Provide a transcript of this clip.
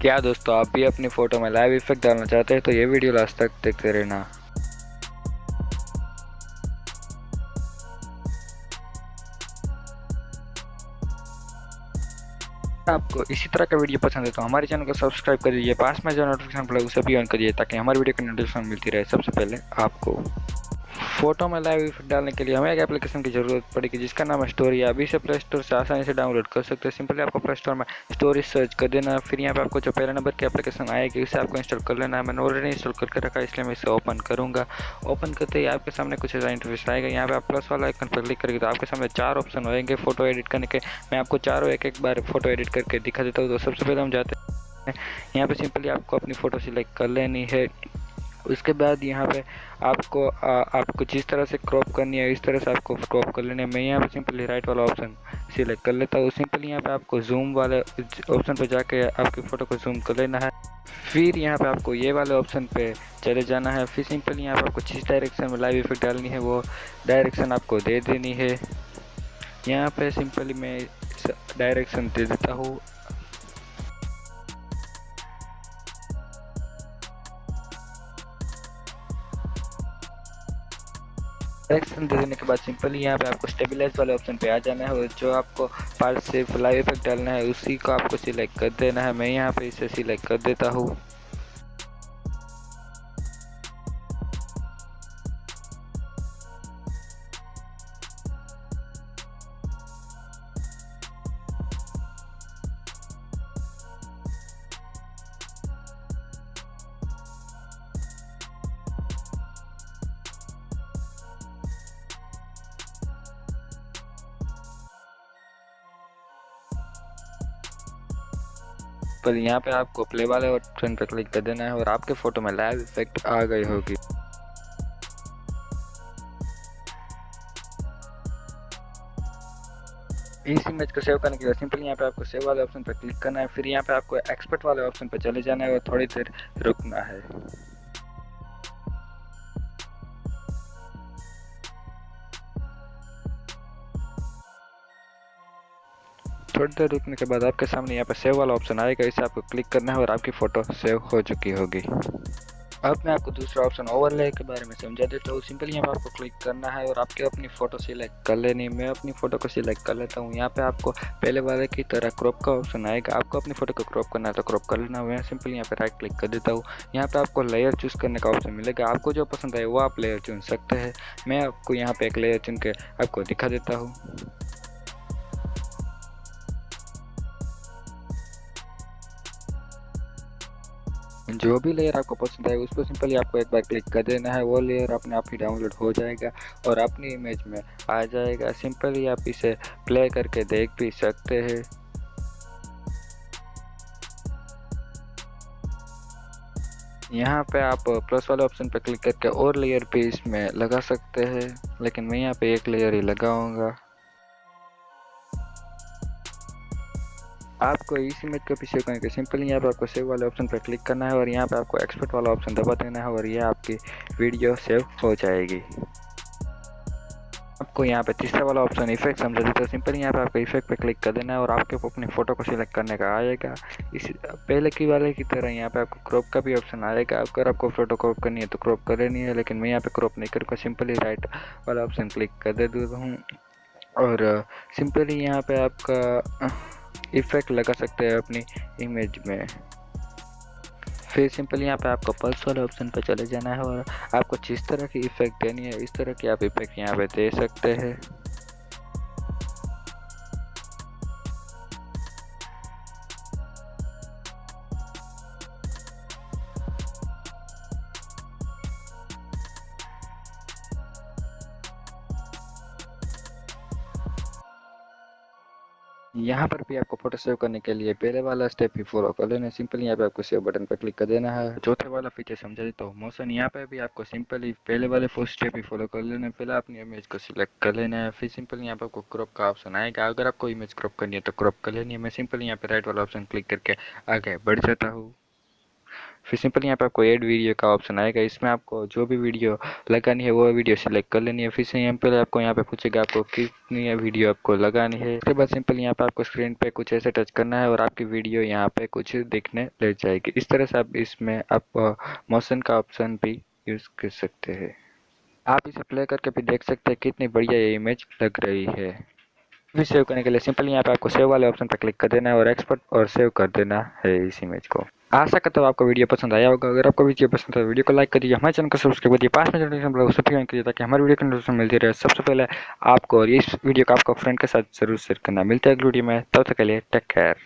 क्या दोस्तों, आप भी अपनी फ़ोटो में लाइव इफेक्ट डालना चाहते हैं तो ये वीडियो लास्ट तक देखते रहना। आपको इसी तरह का वीडियो पसंद है तो हमारे चैनल को सब्सक्राइब कर दीजिए, पास में जो नोटिफिकेशन बेल है उसे भी ऑन करिए ताकि हमारे वीडियो की नोटिफिकेशन मिलती रहे सबसे पहले आपको। फोटो में लाइव इफेक्ट डालने के लिए हमें एक एप्लीकेशन की ज़रूरत पड़ेगी जिसका नाम है स्टोरी। अभी से प्ले स्टोर से आसानी से डाउनलोड कर सकते हैं। सिंपली आपको प्ले स्टोर में स्टोरीज सर्च कर देना है। फिर यहाँ पे आपको जो पहले नंबर की एप्लीकेशन आएगी उसे आपको इंस्टॉल कर लेना है। मैंने ऑलरेडी इंस्टॉल करके रखा है इसलिए मैं इसे ओपन करूँगा। ओपन करते ही आपके सामने कुछ ऐसा इंटरफेस आएगा। यहाँ पे आप प्लस वाला आइकन पर क्लिक करेंगे तो आपके सामने 4 ऑप्शन होंगे फोटो एडिट करने के। मैं आपको चारों एक एक बार फोटो एडिट करके दिखा देता हूँ। तो सबसे पहले हम जाते हैं, यहाँ पे सिंपली आपको अपनी फ़ोटो सिलेक्ट कर लेनी है। उसके बाद यहाँ पे आपको जिस तरह से क्रॉप करनी है इस तरह से आपको क्रॉप कर लेनी है। मैं यहाँ पे सिंपली राइट वाला ऑप्शन सिलेक्ट कर लेता हूँ। सिंपली यहाँ पे आपको जूम वाले ऑप्शन पे जाके आपकी फ़ोटो को जूम कर लेना है। फिर यहाँ पे आपको ये वाले ऑप्शन पे चले जाना है। फिर सिंपली यहाँ पे आपको जिस डायरेक्शन में लाइव इफेक्ट डालनी है वो डायरेक्शन आपको दे देनी है। यहाँ पे सिंपली मैं डायरेक्शन दे देता हूँ। डायरेक्शन दे देने के बाद सिंपली यहाँ पे आपको स्टेबलाइज वाले ऑप्शन पे आ जाना है और जो आपको पार्ट से लाइव इफेक्ट डालना है उसी को आपको सिलेक्ट कर देना है। मैं यहाँ पे इसे सिलेक्ट कर देता हूँ। पर यहाँ पे आपको प्ले वाले ऑप्शन पर क्लिक कर देना है और आपके फ़ोटो में लाइव इफेक्ट आ गई होगी। इस इमेज को सेव करने के लिए सिंपली यहाँ पे आपको सेव वाले ऑप्शन पर क्लिक करना है। फिर यहाँ पे आपको एक्सपर्ट वाले ऑप्शन पर चले जाना है और थोड़ी देर रुकना है। थोड़ी देर रुकने के बाद आपके सामने यहाँ पे सेव वाला ऑप्शन आएगा, इसे आपको क्लिक करना है और आपकी फ़ोटो सेव हो चुकी होगी। अब मैं आपको दूसरा ऑप्शन ओवरले के बारे में समझा देता हूँ। सिंपली यहाँ पे आपको क्लिक करना है और आपके अपनी फ़ोटो सिलेक्ट कर लेनी। मैं अपनी फ़ोटो को सिलेक्ट कर लेता हूँ। यहाँ पे आपको पहले वाले की तरह क्रॉप का ऑप्शन आएगा। आपको अपनी फ़ोटो को क्रॉप करना है तो क्रॉप कर लेना। मैं सिंपली यहाँ पे राइट क्लिक कर देता हूँ। यहाँ पे आपको लेयर चूज़ करने का ऑप्शन मिलेगा। आपको जो पसंद आए वो आप लेयर चुन सकते हैं। मैं आपको यहाँ पर एक लेयर चुन के आपको दिखा देता हूँ। जो भी लेयर आपको पसंद आए उस पर सिंपली आपको एक बार क्लिक कर देना है। वो लेयर अपने आप ही डाउनलोड हो जाएगा और अपनी इमेज में आ जाएगा। सिंपली आप इसे प्ले करके देख भी सकते हैं। यहाँ पे आप प्लस वाले ऑप्शन पर क्लिक करके और लेयर भी इसमें लगा सकते हैं, लेकिन मैं यहाँ पे एक लेयर ही लगाऊंगा। आपको इस इमेज को भी सेव करने के सिंपली यहाँ पे आपको सेव वाले ऑप्शन पर क्लिक करना है और यहाँ पे आपको एक्सपोर्ट वाला ऑप्शन दबा देना है और ये आपकी वीडियो सेव हो जाएगी। आपको यहाँ पे तीसरा वाला ऑप्शन इफेक्ट समझा देते हो। सिंपली यहाँ पे आपको इफेक्ट पे क्लिक कर देना है और आपके अपनी फ़ोटो को सिलेक्ट करने का आएगा। इस पहले की वाले की तरह यहाँ पे आपको क्रॉप का भी ऑप्शन आएगा। अगर आपको फ़ोटो क्रॉप करनी है तो क्रॉप कर लेनी है, लेकिन मैं यहाँ पे क्रॉप नहीं करूँगा। सिंपली राइट वाला ऑप्शन क्लिक कर देता हूँ और सिंपली यहाँ पे आपका इफ़ेक्ट लगा सकते हैं अपनी इमेज में। फिर सिंपली यहाँ पे आपको पल्स वाले ऑप्शन पर चले जाना है और आपको जिस तरह की इफ़ेक्ट देनी है इस तरह की आप इफ़ेक्ट यहाँ पे दे सकते हैं। यहाँ पर भी आपको फ़ोटो सेव करने के लिए पहले वाला स्टेप ही फॉलो कर लेना है। सिंपली यहाँ पे आपको सेव बटन पर क्लिक कर देना है। चौथे वाला फीचर समझा देता हूँ, मोशन। यहाँ पे भी आपको सिंपली पहले वाले फर्स्ट स्टेप ही फॉलो कर लेना है। पहले अपनी इमेज को सिलेक्ट कर लेना है। फिर सिंपली यहाँ पे आपको क्रॉप का ऑप्शन आएगा। अगर आपको इमेज क्रॉप करनी है तो क्रॉप कर लेनी है। मैं सिंपली यहाँ पे राइट वाला ऑप्शन क्लिक करके आगे बढ़ जाता हूँ। फिर सिंपली यहाँ पे आपको ऐड वीडियो का ऑप्शन आएगा। इसमें आपको जो भी वीडियो लगानी है वो वीडियो सिलेक्ट कर लेनी है। फिर से यहाँ पे आपको पूछेगा आपको कितनी वीडियो आपको लगानी है। उसके बाद सिंपली यहाँ पे आपको स्क्रीन पे कुछ ऐसे टच करना है और आपकी वीडियो यहाँ पे कुछ दिखने लग जाएगी। इस तरह से आप इसमें आप मोशन का ऑप्शन भी यूज़ कर सकते हैं। आप इसे प्ले करके भी देख सकते हैं कितनी बढ़िया ये इमेज लग रही है। भी सेव करने के लिए सिंपली यहाँ पे आपको सेव वाले ऑप्शन पर क्लिक कर देना है और एक्सपोर्ट और सेव कर देना है इस इमेज को। आशा करता हूँ आपको वीडियो पसंद आया होगा। अगर आपको वीडियो पसंद है तो वीडियो को लाइक करिए, हमारे चैनल को सब्सक्राइब करिए, पास में जो नोटिफिकेशन बेल उसे भी ऑन करिए ताकि हमारी वीडियो की नोटिफिकेशन मिलती रहे सबसे पहले आपको। और इस वीडियो को आपको फ्रेंड के साथ जरूर शेयर करना। मिलते हैं अगली वीडियो में, तब तक के लिए टेक केयर।